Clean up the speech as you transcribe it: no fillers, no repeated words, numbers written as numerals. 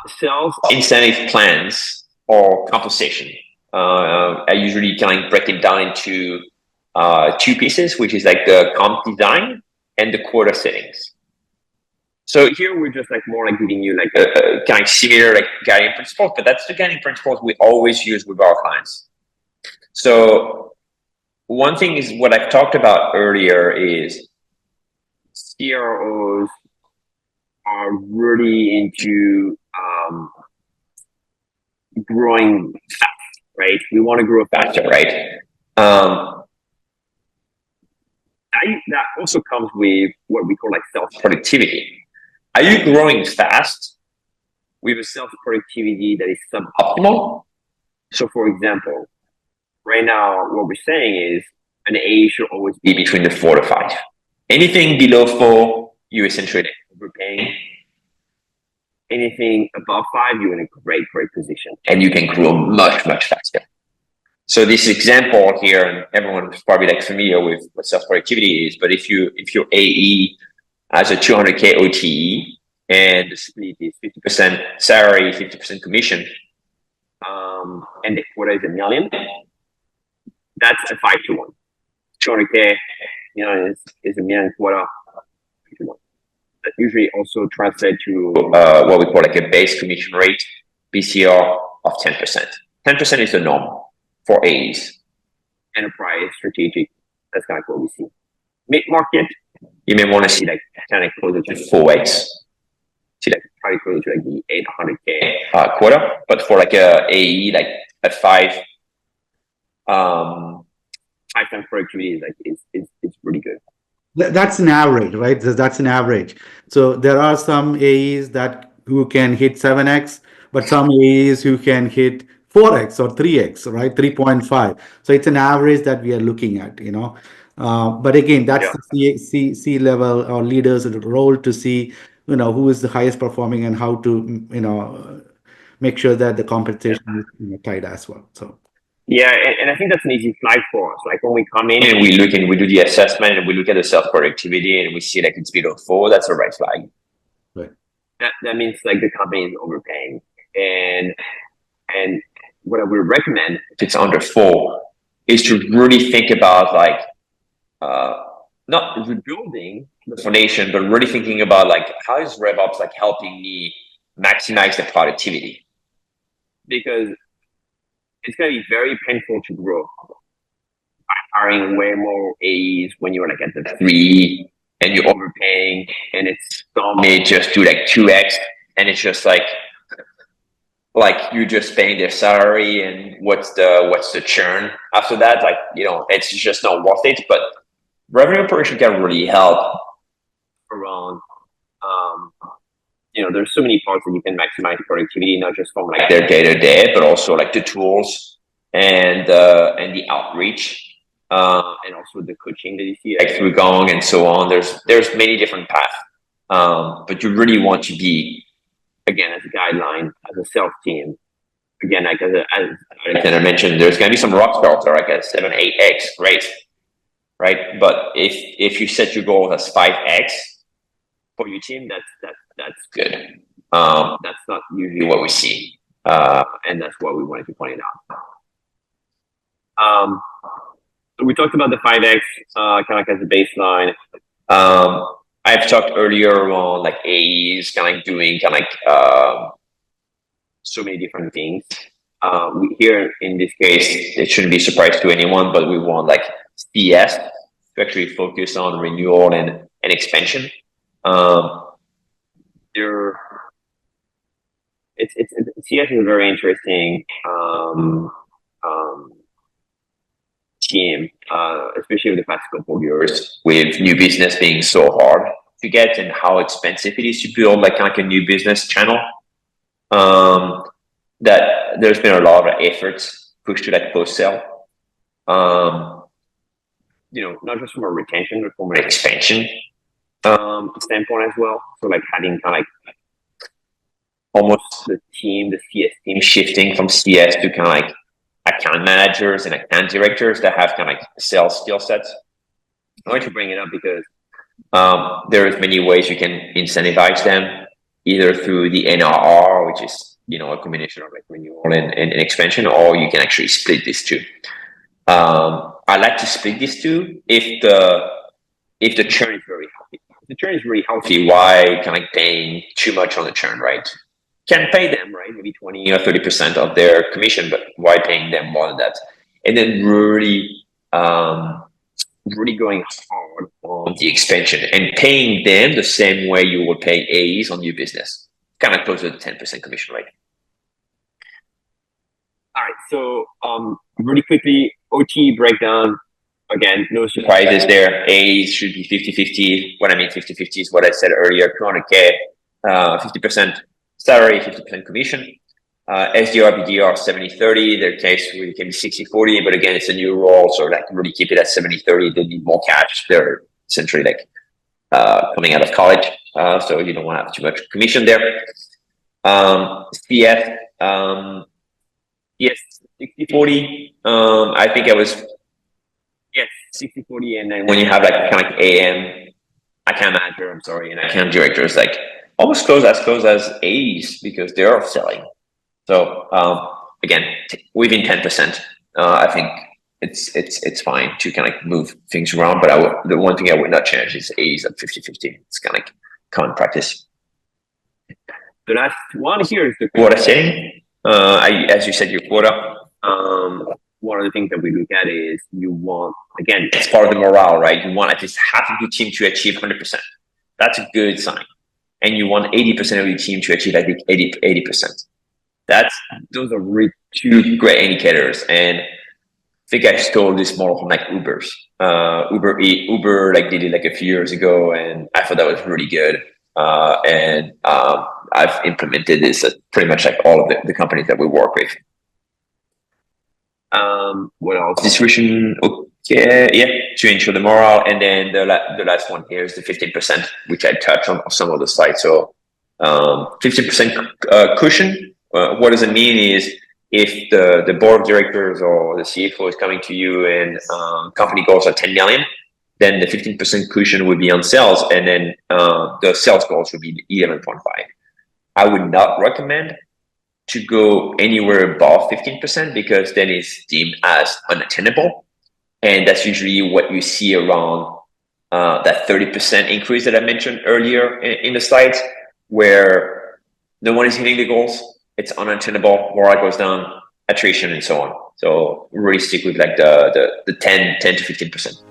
Sales incentive plans or compensation. I usually kind of break it down into two pieces, which is like the comp design and the quota settings. So here we're just like more like giving you like a kind of similar like guiding principles, but that's the guiding principles we always use with our clients. So one thing is what I've talked about earlier is CROs are really into growing fast, right? We want to grow faster, right? That also comes with what we call like sales productivity. Are you growing fast with a sales productivity that is suboptimal? So for example, right now, what we're saying is an A should always be between the 4 to 5. Anything below 4, you're essentially overpaying. Anything above 5, you're in a great position and you can grow much faster. So this example here, and everyone is probably like familiar with what sales productivity is, but if your AE has a 200K OTE and the split is 50% salary, 50% commission, and the quota is $1 million, that's a 5-to-1. 200K, is $1 million quota. 5-to-1. That usually also translates to what we call like a base commission rate, BCR of 10%. 10% is the norm for AEs. Enterprise, strategic, that's kind of what we see. Mid-market, you may want to see like kind of closer to 4x. See like probably closer to like the 800K quota, but for like a AE, like a 5 times productivity is like it's really good. That's an average, right? That's an average. So there are some AEs who can hit 7x, but some AEs who can hit 4x or 3x, right? 3.5. So it's an average that we are looking at, But again, that's the C level or leaders' role to see, who is the highest performing and how to, make sure that the compensation is tight as well. So. Yeah, and I think that's an easy flag for us. Like when we come in and we look and we do the assessment and we look at the self productivity and we see like it's below 4, that's a red flag. Right. That means like the company is overpaying. And what I would recommend if it's under 4 is to really think about like not rebuilding the foundation, but really thinking about like how is RevOps like helping me maximize the productivity? Because it's going to be very painful to grow by hiring way more AEs when you're like at the 3 and you're overpaying, and it's may just do like 2x, and it's just like you're just paying their salary, and what's the churn after that? Like, it's just not worth it. But revenue operation can really help around there's so many parts that you can maximize productivity, not just from like their day-to-day, but also like the tools and the outreach, and also the coaching that you see like through Gong and so on. There's many different paths, but you really want to be, again, as a guideline, as a sales team, again, like as Alexander mentioned, there's going to be some rock stars that are like a 7, 8x, great, right? But if you set your goal as 5x for your team, that's good. That's not usually what we see, and that's what we wanted to point out. So we talked about the 5x kind of like as a baseline. I've talked earlier on like AEs kind of like doing kind of like so many different things. Here in this case, it shouldn't be a surprise to anyone, but we want like CS to actually focus on renewal and expansion. CS is a very interesting team, especially over the past couple of years, with new business being so hard to get and how expensive it is to build like a new business channel. That there's been a lot of efforts pushed to that post sale. Not just from a retention, but from an expansion standpoint as well. So like having kind of like almost the CS team shifting from CS to kind of like account managers and account directors that have kind of like sales skill sets. I want to bring it up because there's many ways you can incentivize them, either through the NRR or which is, a combination of like renewal and expansion, or you can actually split these two. I like to split these two if the churn is very healthy. If the churn is really healthy, why kind of paying too much on the churn, right? Can pay them, right? Maybe 20 or 30% of their commission, but why paying them more than that? And then really going hard on the expansion and paying them the same way you would pay AEs on new business, kind of close to the 10% commission rate. All right, so really quickly, OT breakdown. Again, no surprises there. A's should be 50-50. What I mean 50-50 is what I said earlier, 200K, 50% salary, 50% commission. SDR, BDR, 70-30. Their case really can be 60-40, but again, it's a new role, so like really keep it at 70-30. They need more cash. They're essentially like coming out of college, so you don't want to have too much commission there. CF, yes, 60-40. I think I was, yes, 60-40. And then when you have like kind of like AM, account manager, I'm sorry, and account directors, like almost close as A's because they're selling. So again, within 10%, I think it's fine to kind of move things around. But the one thing I would not change is A's at 50-50. It's kind of like common practice. The last one here is the quota setting. As you said, your quota. One of the things that we look at is you want, again, it's part of the morale, right? You want at least half of your team to achieve 100%. That's a good sign. And you want 80% of your team to achieve, I think, 80%. Those are really two great indicators. And I think I stole this model from like Uber's. Uber like did it like a few years ago, and I thought that was really good. And I've implemented this at pretty much like all of the companies that we work with. What else? Distribution, okay, yeah, to ensure the morale. And then the last one here is the 15%, which I touched on some of the slides. So 15% cushion. What does it mean is if the board of directors or the CFO is coming to you and company goals are 10 million, then the 15% cushion would be on sales, and then the sales goals would be 11.5. I would not recommend to go anywhere above 15% because then it's deemed as unattainable. And that's usually what you see around that 30% increase that I mentioned earlier in the slides, where no one is hitting the goals. It's unattainable, morale goes down, attrition, and so on. So really stick with like the 10 to 15%.